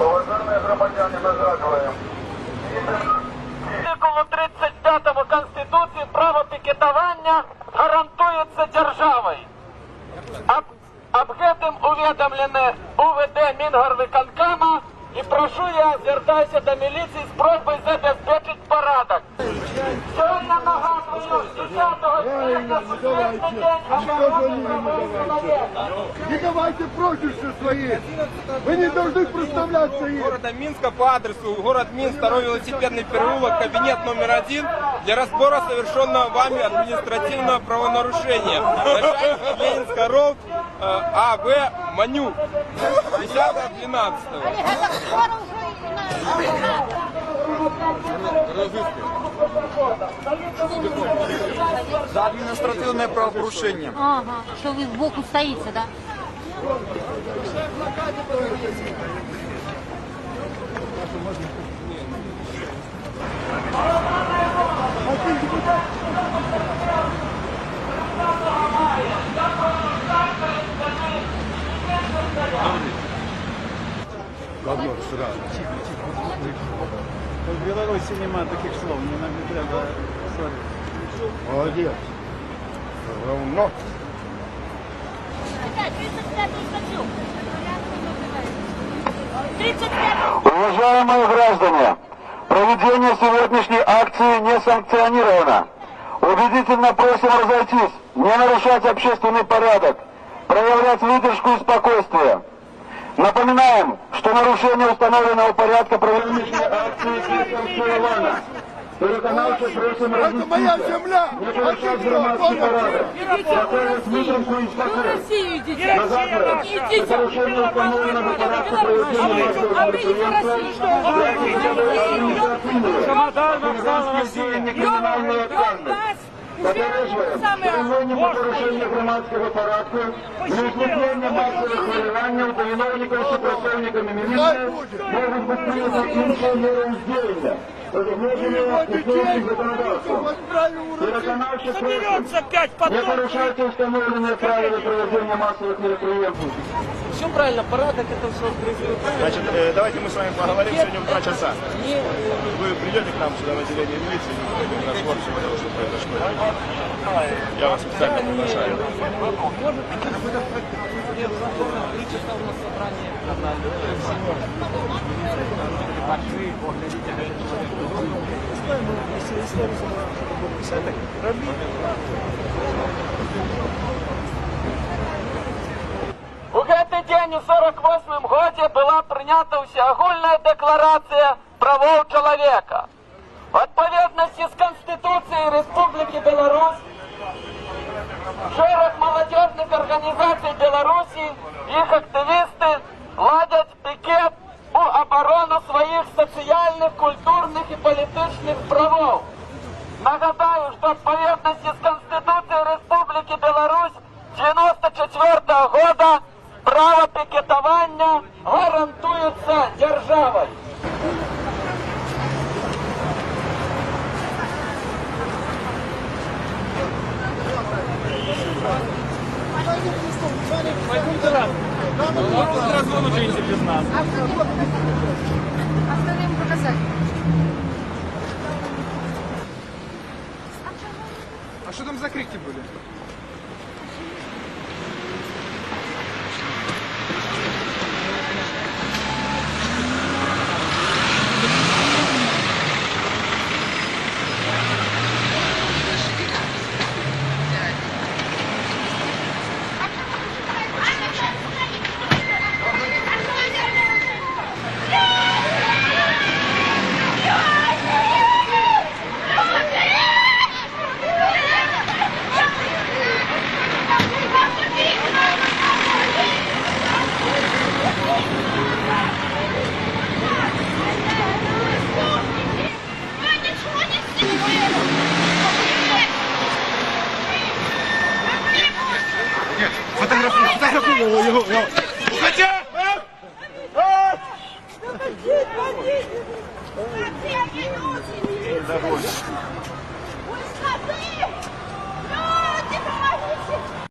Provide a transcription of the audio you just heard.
Уважаемые громадяне, мы згадуємо. Артикулу 35 Конституції право пікетування гарантується державою. Об гэтым уведомлены УВД Мінгорвиконкома і прошу я звертаюся до міліції з просьбою забезпечити порядок. Сьогодні нагадую, 10 серпня Всесвітній день оборони прав чоловіка. Не давайте прозвища свои. Вы не должны представляться им. Города Минска по адресу город Минск, второй велосипедный переулок, кабинет номер 1 для разбора совершенного вами административного правонарушения. Начальник Ленинска РОВ А.В. Манюк. 10.12. За административное правопорушение. Ага, что вы сбоку стоите, да? В Білорусі немає таких слов, нам не треба сварити. Молодец. Равно. Уважаемые граждане, проведение сегодняшней акции не санкционировано. Убедительно просим разойтись, не нарушать общественный порядок, проявлять выдержку и спокойствие. Напоминаем, что нарушение установленного порядка проведения акции не санкционировано. Переконавшись, просим Это моя земля! не нарушать громадский порядок, проявлять выдержку и спокойствие. На завтра за нарушение установленного порядка проведения массовых мероприятий криминальные отказы. Попереджуємо, встановлення порушення громадського порядку, неусліплення масових хвилювань та виновників чи працівниками міліції можуть бути прийняті інші міри здійснення, розглядження існуючих законодавством. Переконавшись просим, не порушайте установленные правила проведения массовых мероприятий. Все правильно, порядок это все происходит. Значит, давайте мы с вами поговорим сегодня в 2 часа. Вы придете к нам сюда в отделение милиции, и разбор всего того, что произошло. Я вас специально приглашаю. У гэты день у 48-м году была принята усеагульная декларация правов человека. В отповедности с Конституцией Республики Беларусь шерох молодежных организаций Беларуси, их активисты ладят пикет у оборону своих социальных, культурных и политических правов. Нагадаю, что в отповедности с Конституцией Республики Беларусь 1994 года право пикетования гарантуется державой. Остальным показать. А что там за крики были? Фотографируй его. Уходи! догоним.